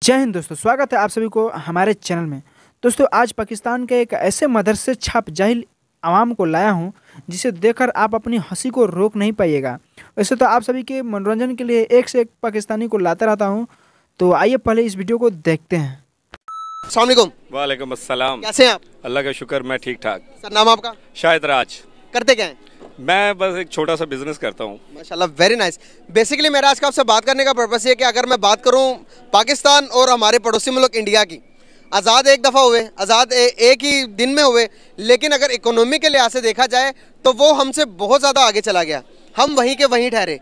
जय हिंद दोस्तों, स्वागत है आप सभी को हमारे चैनल में। दोस्तों, आज पाकिस्तान के एक ऐसे मदरसे छाप जाहिल आवाम को लाया हूं जिसे देखकर आप अपनी हंसी को रोक नहीं पाइएगा। वैसे तो आप सभी के मनोरंजन के लिए एक से एक पाकिस्तानी को लाता रहता हूं, तो आइए पहले इस वीडियो को देखते हैं। अस्सलाम वालेकुम। वालेकुम अस्सलाम। कैसे हैं आप? अल्लाह का शुक्र, मैं ठीक ठाक। सर, नाम आपका? शाहिद राज। करते क्या हैं? मैं बस एक छोटा सा बिजनेस करता हूँ। माशाल्लाह, वेरी नाइस। बेसिकली मेरा आज का आपसे बात करने का पर्पस ये है कि अगर मैं बात करूँ पाकिस्तान और हमारे पड़ोसी मुल्क इंडिया की, आज़ाद एक दफ़ा हुए, आज़ाद एक ही दिन में हुए, लेकिन अगर इकोनॉमी के लिहाज से देखा जाए तो वो हमसे बहुत ज़्यादा आगे चला गया। हम वहीं के वहीं ठहरे।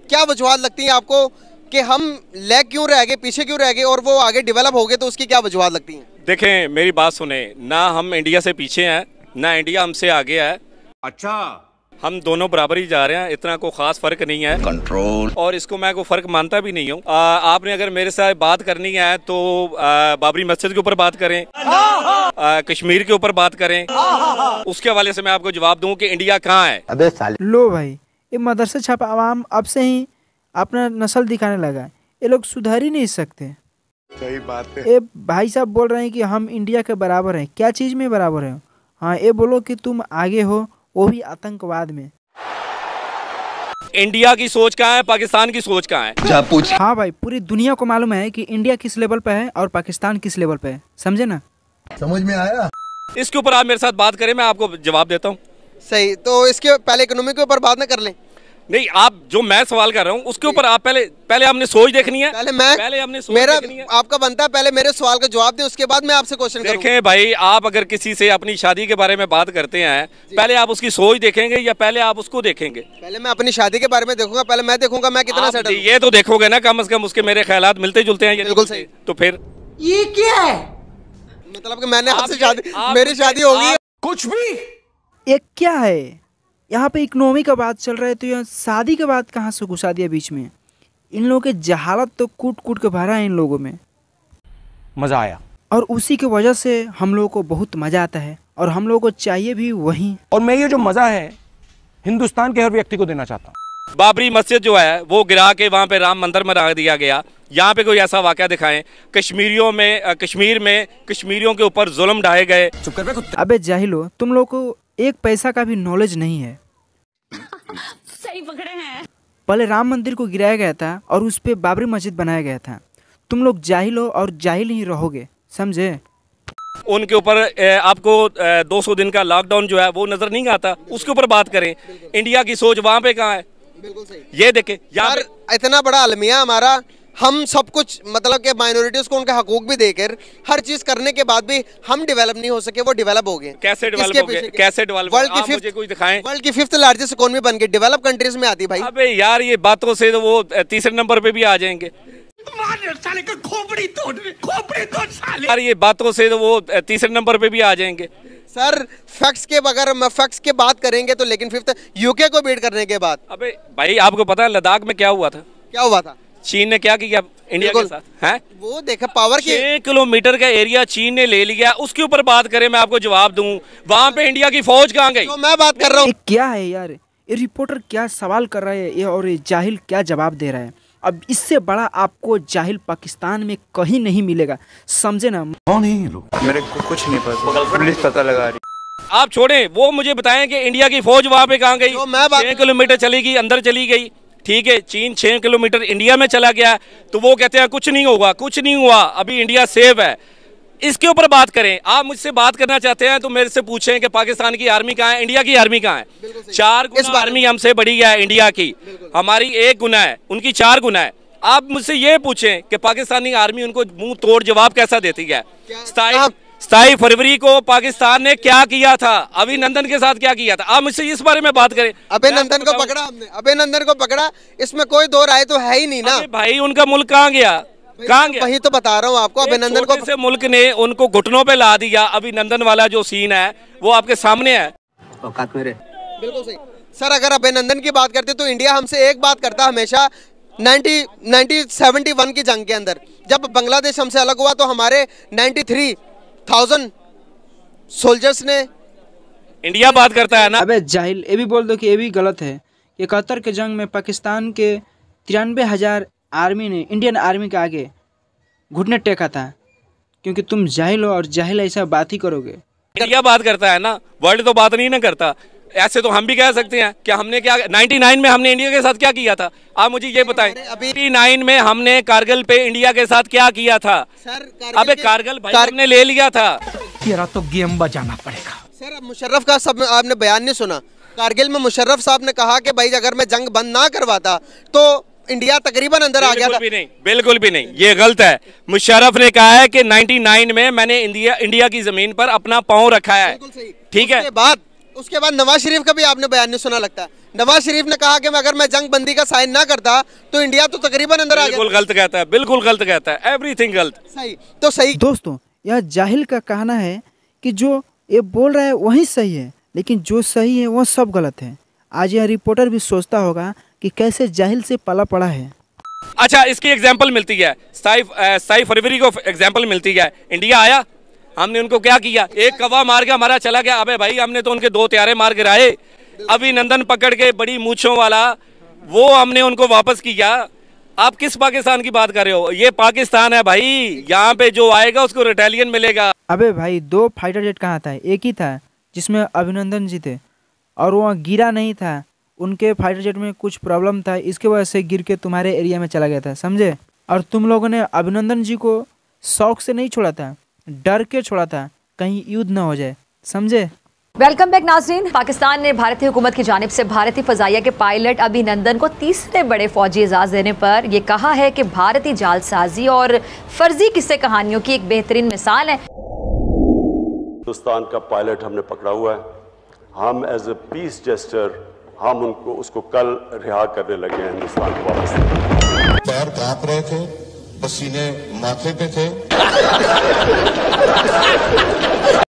क्या वजूहत लगती हैं आपको कि हम लैग क्यों रह गए, पीछे क्यों रह गए और वो आगे डेवलप हो गए, तो उसकी क्या वजूहत लगती हैं? देखें, मेरी बात सुने, ना हम इंडिया से पीछे हैं ना इंडिया हमसे आगे है। अच्छा, हम दोनों बराबर ही जा रहे हैं, इतना कोई खास फर्क नहीं है। कंट्रोल। और इसको मैं कोई फर्क मानता भी नहीं हूँ। आपने अगर मेरे साथ बात करनी है तो बाबरी मस्जिद के ऊपर बात करें, कश्मीर के ऊपर बात करें, उसके हवाले से मैं आपको जवाब दूँ कि इंडिया कहाँ है। अबे साले। लो भाई, ये मदरसे छाप आवाम अब से ही अपना नस्ल दिखाने लगा है। ये लोग सुधर ही नहीं सकते। सही बात है। ये भाई साहब बोल रहे हैं कि हम इंडिया के बराबर हैं। क्या चीज़ में बराबर हैं? हाँ, ये बोलो कि तुम आगे हो, वो भी आतंकवाद में। इंडिया की सोच कहाँ है, पाकिस्तान की सोच कहाँ है? जा पूछ। हाँ भाई, पूरी दुनिया को मालूम है कि इंडिया किस लेवल पे है और पाकिस्तान किस लेवल पे है। समझे ना? समझ में आया। इसके ऊपर आप मेरे साथ बात करें, मैं आपको जवाब देता हूँ। सही, तो इसके पहले इकोनॉमी के ऊपर बात ना कर लें? नहीं, आप जो मैं सवाल कर रहा हूँ उसके ऊपर आप पहले हमने सोच देखनी है। पहले हमने सोच मेरा देखनी है। आपका बनता है पहले मेरे सवाल का जवाब दें, उसके बाद मैं आपसे क्वेश्चन करूंगा। देखें भाई, आप अगर किसी से अपनी शादी के बारे में बात करते हैं, पहले आप उसकी सोच देखेंगे या पहले आप उसको देखेंगे? पहले मैं अपनी शादी के बारे में देखूंगा, पहले मैं देखूंगा मैं कितना सेटल हूं। ये तो देखोगे ना, कम से कम उसके मेरे ख्यालात मिलते जुलते हैं। बिल्कुल सही। तो फिर ये क्या है? मतलब कि मैंने आपसे शादी, मेरी शादी होगी कुछ भी। ये क्या है? यहाँ पे इकोनॉमी का बात चल रहा है तो यहाँ शादी का बात कहाँ से घुसा दिया बीच में? इन लोगों के जहालत तो कूट कूट के भरा है इन लोगों में। मजा आया। और उसी की वजह से हम लोगों को बहुत मज़ा आता है और हम लोगों को चाहिए भी वही। और मैं ये जो मजा है हिंदुस्तान के हर व्यक्ति को देना चाहता हूँ। बाबरी मस्जिद जो है वो गिरा के वहाँ पे राम मंदिर में रख दिया गया। यहाँ पे कोई ऐसा वाक़या दिखाएं। कश्मीर में कश्मीरियों के ऊपर जुल्म ढाए गए। चुप कर बे कुत्ते। अबे जाहिलो, तुम लोग को एक पैसा का भी नॉलेज नहीं है। सही पकड़े हैं। पहले राम मंदिर को गिराया गया था और उस पे बाबरी मस्जिद बनाया गया था। तुम लोग जाहिल हो और जाहिल ही रहोगे, समझे? उनके ऊपर आपको 200 दिन का लॉकडाउन जो है वो नजर नहीं आता, उसके ऊपर बात करें। इंडिया की सोच वहाँ पे कहाँ है? बिल्कुल सही। ये देखे यार, इतना बड़ा अलमिया हमारा, हम सब कुछ मतलब कि माइनॉरिटीज को उनके हकूक भी देकर हर चीज करने के बाद भी हम डेवलप नहीं हो सके, वो डेवलप हो गए। कैसे डेवलप हो गए? कैसे डेवलप? आप मुझे कोई दिखाएं। वर्ल्ड की 5th लार्जेस्ट इकोनॉमी बन गई, डेवलप कंट्रीज में आती भाई। अबे यार, ये बातों से तो वो तीसरे नंबर पे भी आ जाएंगे। साले का खोपड़ी तोड़ साले। यार, ये बातों से तो वो तीसरे नंबर पे भी आ जाएंगे। सर, फैक्ट्स के बगैर फैक्ट्स की बात करेंगे तो, लेकिन 5th यूके को बीट करने के बाद। अबे भाई, आपको पता है लद्दाख में क्या हुआ था? क्या हुआ था? चीन ने क्या किया इंडिया के साथ? हैं? वो देखा पावर की 6 किलोमीटर का एरिया चीन ने ले लिया। उसके ऊपर बात करें, मैं आपको जवाब दूं, वहां पे इंडिया की फौज कहाँ गई? तो मैं बात कर रहा हूँ। ये क्या है यार? ये रिपोर्टर क्या सवाल कर रहा है ये, और ये जाहिल क्या जवाब दे रहा है? अब इससे बड़ा आपको जाहिल पाकिस्तान में कहीं नहीं मिलेगा, समझे ना? कौन है ये लोग? मेरे को कुछ नहीं पता, पुलिस पता लगा रही। आप छोड़ें, वो मुझे बताएं कि इंडिया की फौज वहां पे कहाँ गई? तो मैं 6 किलोमीटर चली गई, अंदर चली गई। ठीक है, चीन 6 किलोमीटर इंडिया में चला गया तो वो कहते हैं कुछ नहीं होगा, कुछ नहीं हुआ, अभी इंडिया सेफ है। इसके ऊपर बात करें। आप मुझसे बात करना चाहते हैं तो मेरे से पूछें कि पाकिस्तान की आर्मी कहाँ है, इंडिया की आर्मी कहाँ है? 4 गुना आर्मी हमसे बड़ी है इंडिया की, हमारी 1 गुना है, उनकी 4 गुना है। आप मुझसे ये पूछें कि पाकिस्तानी आर्मी उनको मुंह तोड़ जवाब कैसा देती है? 27 फरवरी को पाकिस्तान ने क्या किया था, अभिनंदन के साथ क्या किया था? आप मुझसे इस बारे में बात करें। अभिनंदन को पकड़ा हमने, अभिनंदन को पकड़ा, इसमें कोई दो राय तो है ही नहीं ना भाई। उनका मुल्क कहाँ गया? कहाँ गया? वही तो बता रहा हूँ आपको। अभिनंदन को से मुल्क ने उनको घुटनों पे ला दिया। अभिनंदन वाला जो सीन है वो आपके सामने है। औकात मेरे। बिल्कुल सही। सर, अगर अभिनंदन की बात करते तो इंडिया हमसे एक बात करता हमेशा। 1971 की जंग के अंदर जब बांग्लादेश हमसे अलग हुआ तो हमारे 93,000 सोल्जर्स ने। इंडिया बात करता है ना? अबे जाहिल, ये भी बोल दो कि ये भी गलत है। 71 के जंग में पाकिस्तान के 93,000 आर्मी ने इंडियन आर्मी के आगे घुटने टेका था, क्योंकि तुम जाहिल हो और जाहिल ऐसा बात ही करोगे। इंडिया बात करता है ना, वर्ल्ड तो बात नहीं ना करता। ऐसे तो हम भी कह सकते हैं कि हमने क्या 99 में हमने इंडिया के साथ क्या किया था, आप मुझे ये बताएं। अभी 99 में हमने कारगिल पे इंडिया के साथ क्या किया था सर? अबे कारगिल भाई हमने ले लिया था। तेरा तो गेम बजाना पड़ेगा सर। अब मुशर्रफ का सब आपने बयान नहीं सुना। कारगिल में मुशर्रफ साहब ने कहा कि भाई अगर मैं जंग बंद ना करवाता तो इंडिया तकरीबन अंदर आ गया था। बिल्कुल भी नहीं, ये गलत है। मुशर्रफ ने कहा है कि 99 में मैंने इंडिया की जमीन पर अपना पांव रखा है, ठीक है। उसके बाद नवाज शरीफ का भी आपने बयान नहीं सुना लगता। नवाज शरीफ ने कहा कि अगर मैं जंग बंदी का साइन ना करता तो इंडिया तो तकरीबन अंदर आ गया। बिल्कुल गलत कहता है, बिल्कुल गलत कहता है, एवरीथिंग गलत। सही तो सही। दोस्तों, यह जाहिल का कहना है कि जो ये बोल रहा है वही सही है, लेकिन जो सही है वह सब गलत है। आज यह रिपोर्टर भी सोचता होगा कि कैसे जाहिल से पाला पड़ा है। अच्छा, इसकी एग्जांपल मिलती है 27 फरवरी को एग्जांपल मिलती है। इंडिया आया, हमने उनको क्या किया, एक कौवा मार के हमारा चला गया। अबे भाई हमने तो उनके 2 त्यारे मार गिराए। अभिनंदन पकड़ के बड़ी मूंछों वाला, वो हमने उनको वापस किया। आप किस पाकिस्तान की बात कर रहे हो? ये पाकिस्तान है भाई, यहाँ पे जो आएगा उसको रिटेलियन मिलेगा। अबे भाई 2 फाइटर जेट कहाँ था? एक ही था जिसमें अभिनंदन जी थे, और वह गिरा नहीं था। उनके फाइटर जेट में कुछ प्रॉब्लम था, इसके वजह से गिर के तुम्हारे एरिया में चला गया था, समझे? और तुम लोगों ने अभिनंदन जी को शौक से नहीं छोड़ा था, डर के छोड़ा था, कहीं युद्ध न हो जाए, समझे? वेलकम बैक नाज़रीन। पाकिस्तान ने भारतीय हुकूमत की जानिब से भारतीय फ़ज़ाइया के पायलट अभिनंदन को तीसरे बड़े फौजी एजाज़ देने पर यह कहा है कि भारतीय जालसाजी और फर्जी किस्से कहानियों की एक बेहतरीन मिसाल है। हिंदुस्तान का पायलट हमने पकड़ा हुआ है। हम एज ए पीस जेस्टर हम उसको कल रिहा करने लगे हैं हिंदुस्तान को वापस। पैर कांप रहे थे, पसीने माथे पे थे।